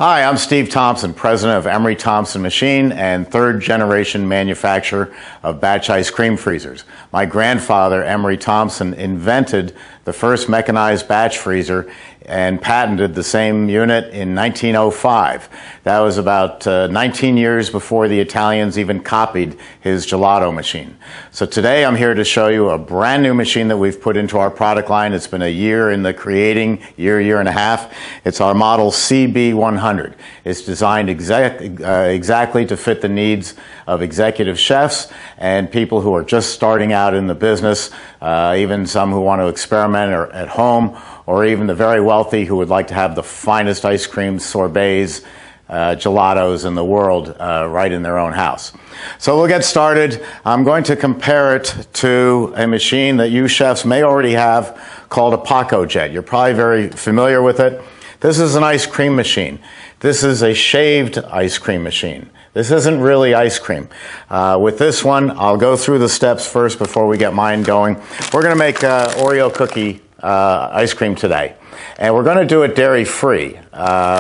Hi, I'm Steve Thompson, president of Emery Thompson Machine and third generation manufacturer of batch ice cream freezers. My grandfather, Emery Thompson, invented the first mechanized batch freezer and patented the same unit in 1905. That was about 19 years before the Italians even copied his Gelato machine. So today I'm here to show you a brand new machine that we've put into our product line. It's been a year in the creating, year and a half. It's our model CB100. It's designed exactly to fit the needs of executive chefs and people who are just starting out in the business, even some who want to experiment or at home, or even the very wealthy who would like to have the finest ice creams, sorbets, gelatos in the world right in their own house. So we'll get started. I'm going to compare it to a machine that you chefs may already have called a Paco Jet. You're probably very familiar with it. This is an ice cream machine. This is a shaved ice cream machine. This isn't really ice cream. With this one, I'll go through the steps first before we get mine going. We're going to make Oreo cookie ice cream today. And we're going to do it dairy-free,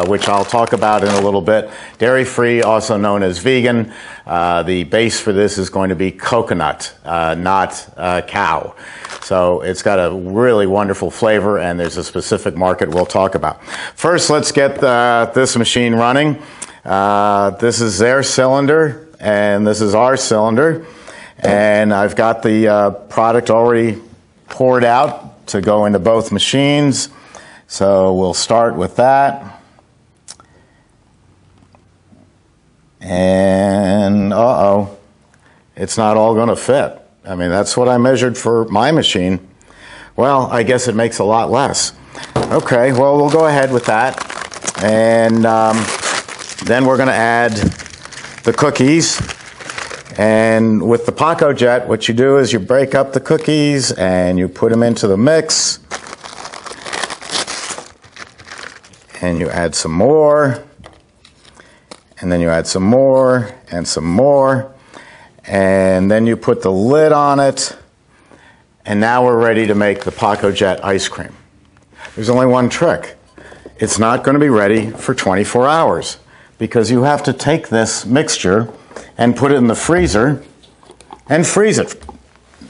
which I'll talk about in a little bit. Dairy-free, also known as vegan. The base for this is going to be coconut, not cow. So it's got a really wonderful flavor, and there's a specific market we'll talk about. First, let's get this machine running. This is their cylinder, and this is our cylinder. And I've got the product already poured out to go into both machines. So we'll start with that. And it's not all going to fit. I mean, that's what I measured for my machine. Well, I guess it makes a lot less. Okay, well, we'll go ahead with that. And then we're going to add the cookies. And with the Paco Jet, what you do is you break up the cookies and you put them into the mix. And you add some more. And then you add some more and some more. And then you put the lid on it. And now we're ready to make the Paco Jet ice cream. There's only one trick. It's not going to be ready for 24 hours because you have to take this mixture and put it in the freezer and freeze it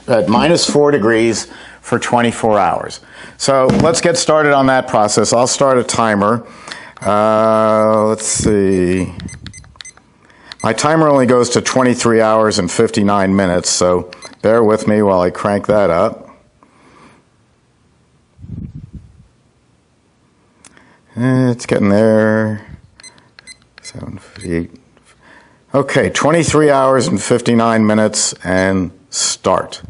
at -4 degrees for 24 hours. So let's get started on that process. I'll start a timer. Let's see. My timer only goes to 23 hours and 59 minutes, so bear with me while I crank that up. It's getting there. 7, 8. Okay, 23 hours and 59 minutes and start.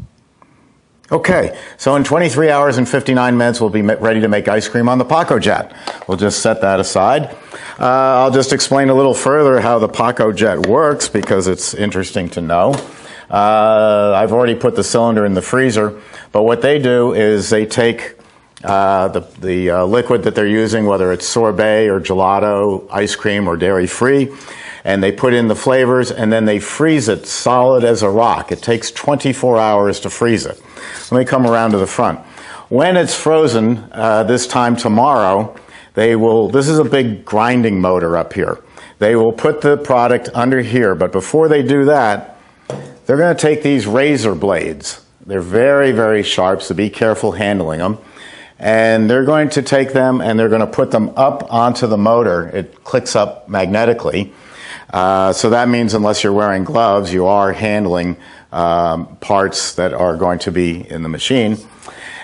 Okay, so in 23 hours and 59 minutes, we'll be ready to make ice cream on the Paco Jet. We'll just set that aside. I'll just explain a little further how the Paco Jet works because it's interesting to know. I've already put the cylinder in the freezer, but what they do is they take the liquid that they're using, whether it's sorbet or gelato, ice cream, or dairy-free, and they put in the flavors, and then they freeze it solid as a rock. It takes 24 hours to freeze it. Let me come around to the front. When it's frozen, this time tomorrow, this is a big grinding motor up here. They will put the product under here, but before they do that, they're going to take these razor blades. They're very, very sharp, so be careful handling them. And they're going to take them and they're going to put them up onto the motor. It clicks up magnetically. So that means unless you're wearing gloves, you are handling parts that are going to be in the machine.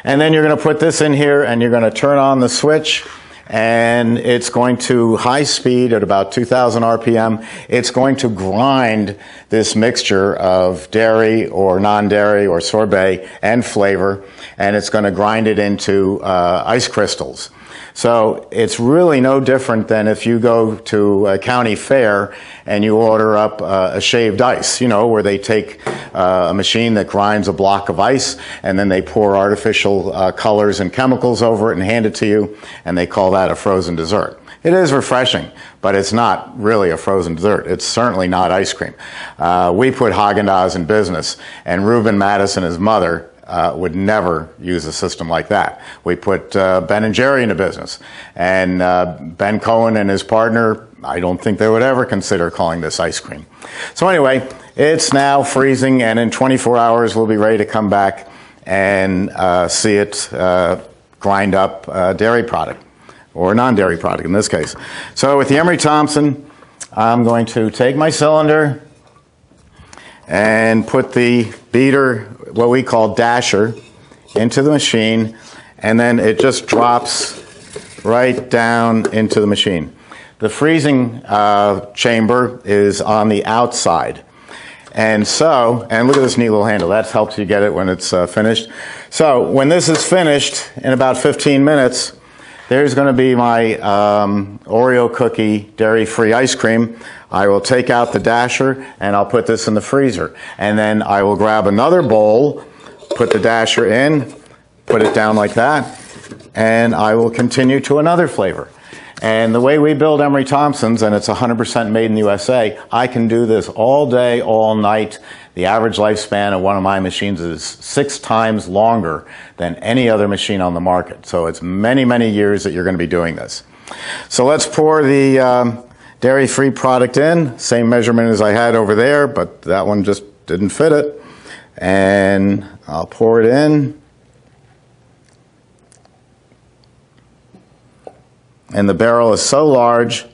And then you're going to put this in here and you're going to turn on the switch, and it's going to high speed at about 2,000 RPM. It's going to grind this mixture of dairy or non-dairy or sorbet and flavor, and it's going to grind it into ice crystals. So it's really no different than if you go to a county fair and you order up a shaved ice, where they take a machine that grinds a block of ice and then they pour artificial colors and chemicals over it and hand it to you, and they call that a frozen dessert. It is refreshing, but it's not really a frozen dessert. It's certainly not ice cream. We put Haagen-Dazs in business, and Reuben Madison, his mother, would never use a system like that. We put Ben and Jerry into business, and Ben Cohen and his partner I don't think they would ever consider calling this ice cream. So anyway, it's now freezing, and in 24 hours we'll be ready to come back and see it grind up dairy product, or non-dairy product in this case. So with the Emery Thompson, I'm going to take my cylinder and put the beater, what we call dasher, into the machine, and then it just drops right down into the machine. The freezing chamber is on the outside. And look at this neat little handle. That helps you get it when it's finished. So when this is finished in about 15 minutes, there's going to be my Oreo cookie dairy-free ice cream. I will take out the dasher and I'll put this in the freezer. And then I will grab another bowl, put the dasher in, put it down like that, and I will continue to another flavor. And the way we build Emery Thompsons, and it's 100% made in the USA, I can do this all day, all night. The average lifespan of one of my machines is 6 times longer than any other machine on the market. So it's many, many years that you're going to be doing this. So let's pour the dairy-free product in. Same measurement as I had over there, but that one just didn't fit it. And I'll pour it in. And the barrel is so large,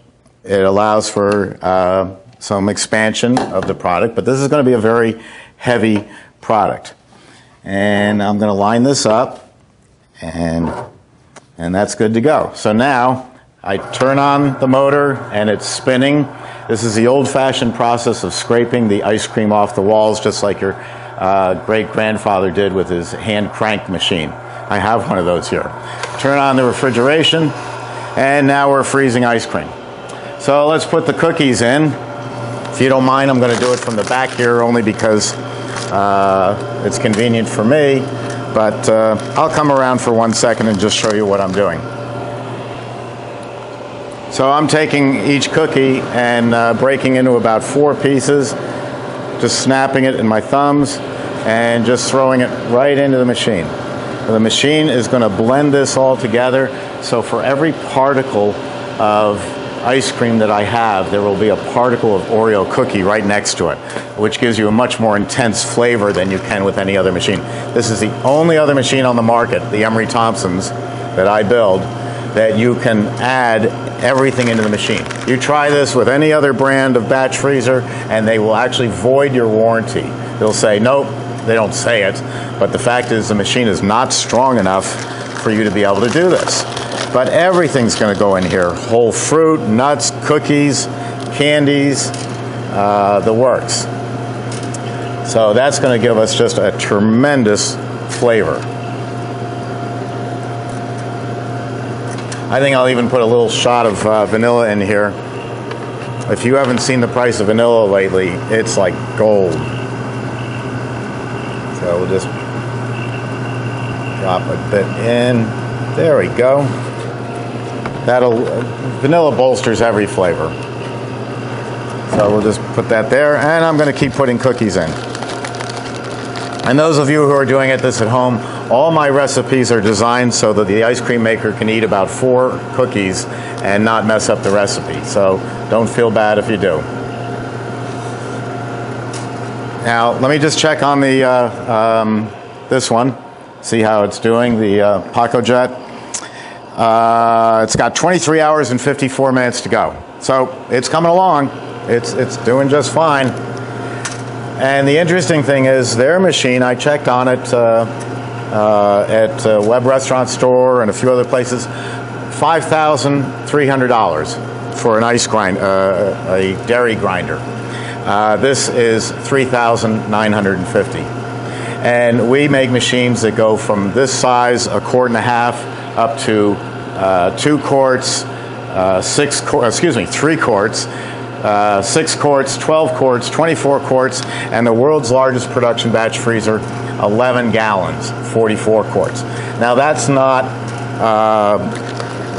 it allows for some expansion of the product, but this is going to be a very heavy product. And I'm going to line this up, and that's good to go. So now I turn on the motor and it's spinning. This is the old-fashioned process of scraping the ice cream off the walls, just like your great-grandfather did with his hand crank machine. I have one of those here. Turn on the refrigeration. And now we're freezing ice cream. So let's put the cookies in. If you don't mind, I'm going to do it from the back here only because it's convenient for me. But I'll come around for 1 second and just show you what I'm doing. So I'm taking each cookie and breaking into about 4 pieces, just snapping it in my thumbs and just throwing it right into the machine. The machine is going to blend this all together. So for every particle of ice cream that I have, there will be a particle of Oreo cookie right next to it, which gives you a much more intense flavor than you can with any other machine. This is the only other machine on the market, the Emery Thompsons that I build, that you can add everything into the machine. You try this with any other brand of batch freezer and they will actually void your warranty. They'll say, nope, they don't say it, but the fact is the machine is not strong enough for you to be able to do this. But everything's going to go in here. Whole fruit, nuts, cookies, candies, the works. So that's going to give us just a tremendous flavor. I think I'll even put a little shot of vanilla in here. If you haven't seen the price of vanilla lately, it's like gold. So we'll just drop a bit in. There we go. Vanilla bolsters every flavor. So we'll just put that there, and I'm going to keep putting cookies in. And those of you who are doing this at home, all my recipes are designed so that the ice cream maker can eat about 4 cookies and not mess up the recipe. So don't feel bad if you do. Now, let me just check on the this one, see how it's doing, the Paco Jet. It's got 23 hours and 54 minutes to go. So it's coming along. It's doing just fine. And the interesting thing is their machine, I checked on it at a web restaurant store and a few other places, $5,300 for an ice grind, a dairy grinder. This is $3,950. And we make machines that go from this size, 1.5 quarts, up to 2 quarts, 3 quarts, 6 quarts, 12 quarts, 24 quarts, and the world's largest production batch freezer, 11 gallons, 44 quarts. Now that's not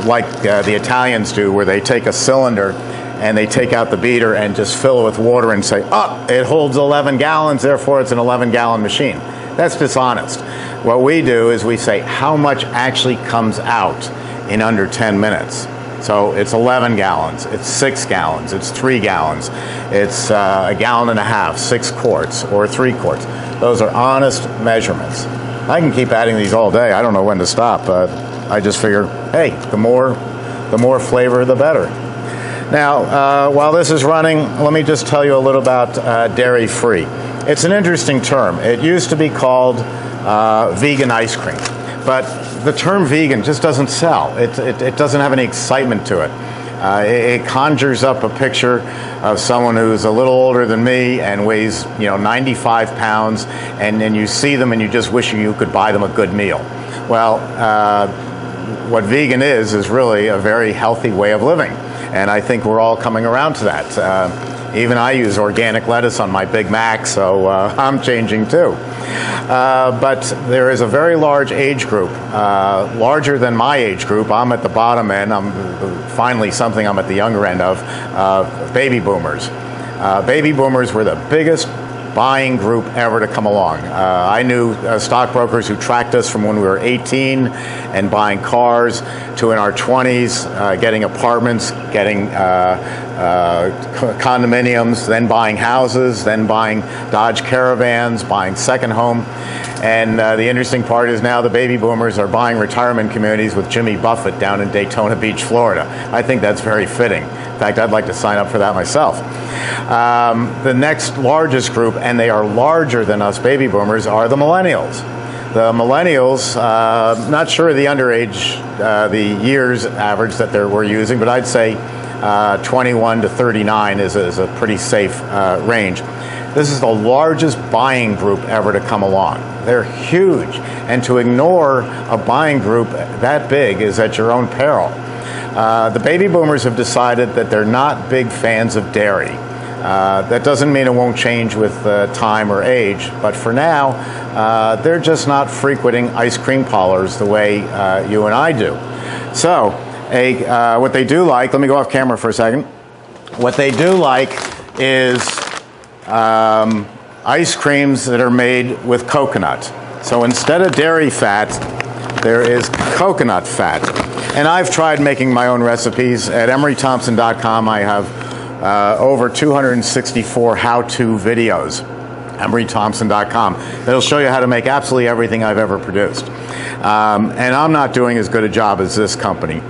like the Italians do, where they take a cylinder and they take out the beater and just fill it with water and say, oh, it holds 11 gallons, therefore it's an 11-gallon machine. That's dishonest. What we do is we say how much actually comes out in under 10 minutes. So it's 11 gallons, it's 6 gallons, it's 3 gallons, it's a gallon and a half, 6 quarts, or 3 quarts. Those are honest measurements. I can keep adding these all day. I don't know when to stop, but I just figure, hey, the more flavor, the better. Now, while this is running, let me just tell you a little about dairy-free. It's an interesting term. It used to be called vegan ice cream, but the term vegan just doesn't sell. It doesn't have any excitement to it. It conjures up a picture of someone who's a little older than me and weighs 95 pounds, and then you see them and you just wish you could buy them a good meal. Well, what vegan is really a very healthy way of living, and I think we're all coming around to that. Even I use organic lettuce on my Big Mac, so I'm changing too. But there is a very large age group, larger than my age group. I'm at the bottom end. I'm finally something I'm at the younger end of, baby boomers. Baby boomers were the biggest buying group ever to come along. I knew stockbrokers who tracked us from when we were 18 and buying cars to in our 20s, getting apartments, getting condominiums, then buying houses, then buying Dodge Caravans, buying second home. And the interesting part is now the baby boomers are buying retirement communities with Jimmy Buffett down in Daytona Beach, Florida. I think that's very fitting. In fact, I'd like to sign up for that myself. The next largest group, and they are larger than us baby boomers, are the millennials. The millennials, not sure the underage, the years average that we're using, but I'd say 21 to 39 is a pretty safe range. This is the largest buying group ever to come along. They're huge, and to ignore a buying group that big is at your own peril. The baby boomers have decided that they're not big fans of dairy. That doesn't mean it won't change with time or age, but for now, they're just not frequenting ice cream parlors the way you and I do. So, what they do like, let me go off camera for a second. What they do like is ice creams that are made with coconut. So instead of dairy fat, there is coconut fat. And I've tried making my own recipes. At EmeryThompson.com, I have over 264 how-to videos. EmeryThompson.com. That'll show you how to make absolutely everything I've ever produced. And I'm not doing as good a job as this company,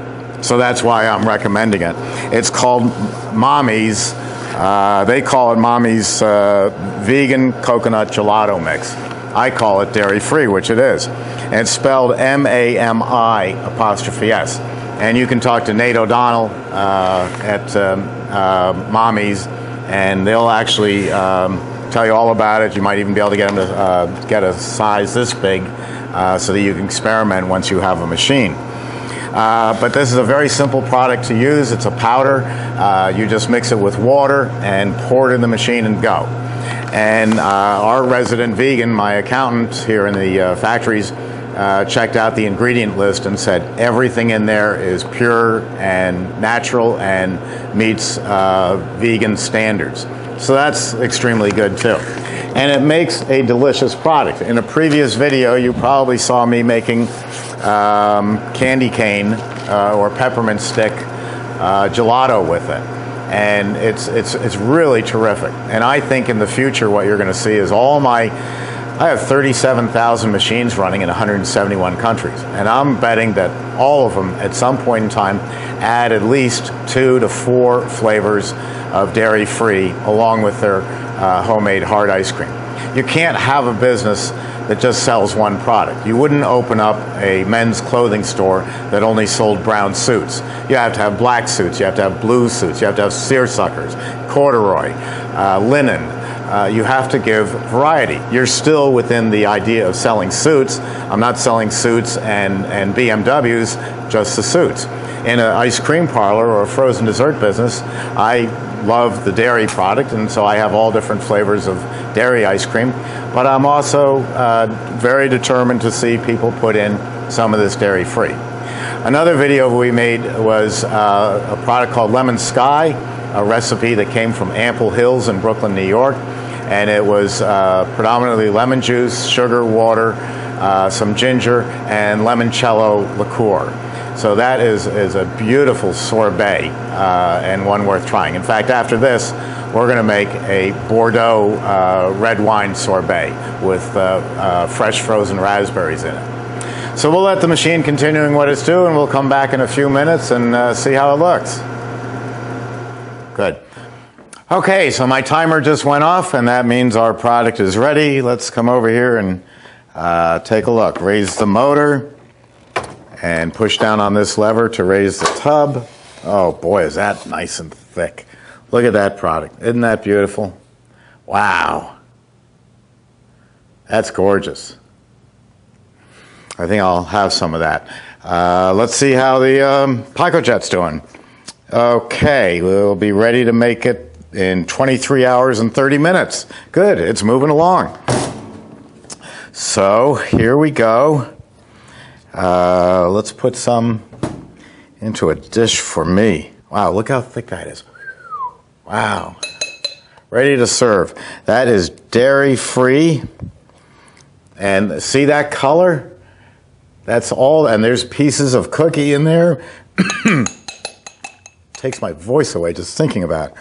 so that's why I'm recommending it. It's called Mommy's. They call it Mommy's Vegan Coconut Gelato Mix. I call it dairy-free, which it is. And it's spelled M-A-M-I''S. And you can talk to Nate O'Donnell at Mommy's, and they'll actually tell you all about it. You might even be able to get them to get a size this big so that you can experiment once you have a machine. But this is a very simple product to use. It's a powder. You just mix it with water and pour it in the machine and go. And our resident vegan, my accountant here in the factories, checked out the ingredient list and said everything in there is pure and natural and meets vegan standards. So that's extremely good too. And it makes a delicious product. In a previous video, you probably saw me making candy cane or peppermint stick gelato with it. And it's really terrific. And I think in the future what you're going to see is I have 37,000 machines running in 171 countries. And I'm betting that all of them at some point in time add at least 2 to 4 flavors of dairy-free along with their homemade hard ice cream. You can't have a business that just sells one product. You wouldn't open up a men's clothing store that only sold brown suits. You have to have black suits, you have to have blue suits, you have to have seersuckers, corduroy, linen. You have to give variety. You're still within the idea of selling suits. I'm not selling suits and BMWs, just the suits. In an ice cream parlor or a frozen dessert business, I love the dairy product, and so I have all different flavors of dairy ice cream. But I'm also very determined to see people put in some of this dairy-free. Another video we made was a product called Lemon Sky, a recipe that came from Ample Hills in Brooklyn, New York. And it was predominantly lemon juice, sugar, water, some ginger, and limoncello liqueur. So that is a beautiful sorbet and one worth trying. In fact, after this, we're going to make a Bordeaux red wine sorbet with fresh frozen raspberries in it. So we'll let the machine continuing what it's doing. We'll come back in a few minutes and see how it looks. Good. Okay, so my timer just went off, and that means our product is ready. Let's come over here and take a look. Raise the motor and push down on this lever to raise the tub. Oh boy, is that nice and thick. Look at that product. Isn't that beautiful? Wow. That's gorgeous. I think I'll have some of that. Let's see how the Paco Jet's doing. Okay, we'll be ready to make it in 23 hours and 30 minutes. Good, it's moving along. So here we go. Let's put some into a dish for me. Wow, look how thick that is. Wow. Ready to serve. That is dairy-free. And see that color? That's all, and there's pieces of cookie in there. Takes my voice away just thinking about it.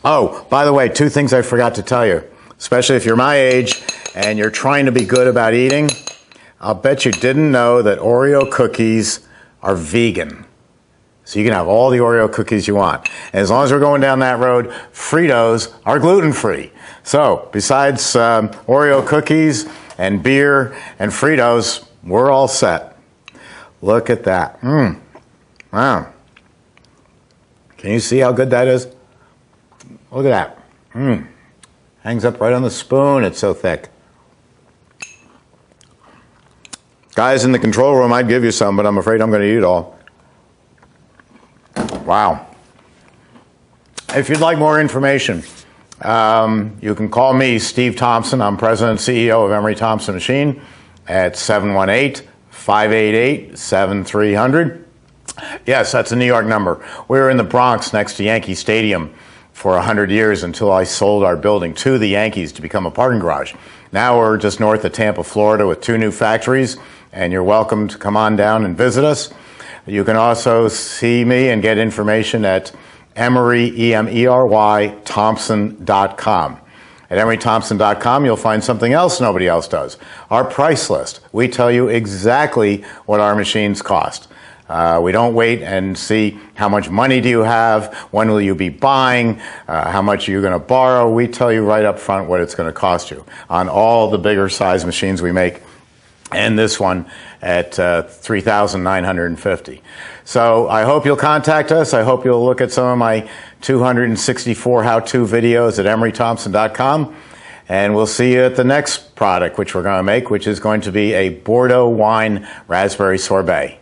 Oh, by the way, two things I forgot to tell you, especially if you're my age and you're trying to be good about eating. I'll bet you didn't know that Oreo cookies are vegan. So you can have all the Oreo cookies you want. And as long as we're going down that road, Fritos are gluten-free. So besides Oreo cookies and beer and Fritos, we're all set. Look at that. Wow. Can you see how good that is? Look at that. Hangs up right on the spoon. It's so thick. Guys in the control room, I'd give you some, but I'm afraid I'm going to eat it all. Wow. If you'd like more information, you can call me, Steve Thompson. I'm President and CEO of Emery Thompson Machine at 718-588-7300. Yes, that's a New York number. We were in the Bronx next to Yankee Stadium for 100 years until I sold our building to the Yankees to become a parking garage. Now we're just north of Tampa, Florida with 2 new factories, and you're welcome to come on down and visit us. You can also see me and get information at Emery, E-M-E-R-Y, Thompson.com. At EmeryThompson.com, you'll find something else nobody else does. Our price list. We tell you exactly what our machines cost. We don't wait and see how much money do you have, when will you be buying, how much are you going to borrow. We tell you right up front what it's going to cost you on all the bigger size machines we make, and this one at $3,950. So I hope you'll contact us. I hope you'll look at some of my 264 how-to videos at EmeryThompson.com. And we'll see you at the next product which we're going to make, which is going to be a Bordeaux wine raspberry sorbet.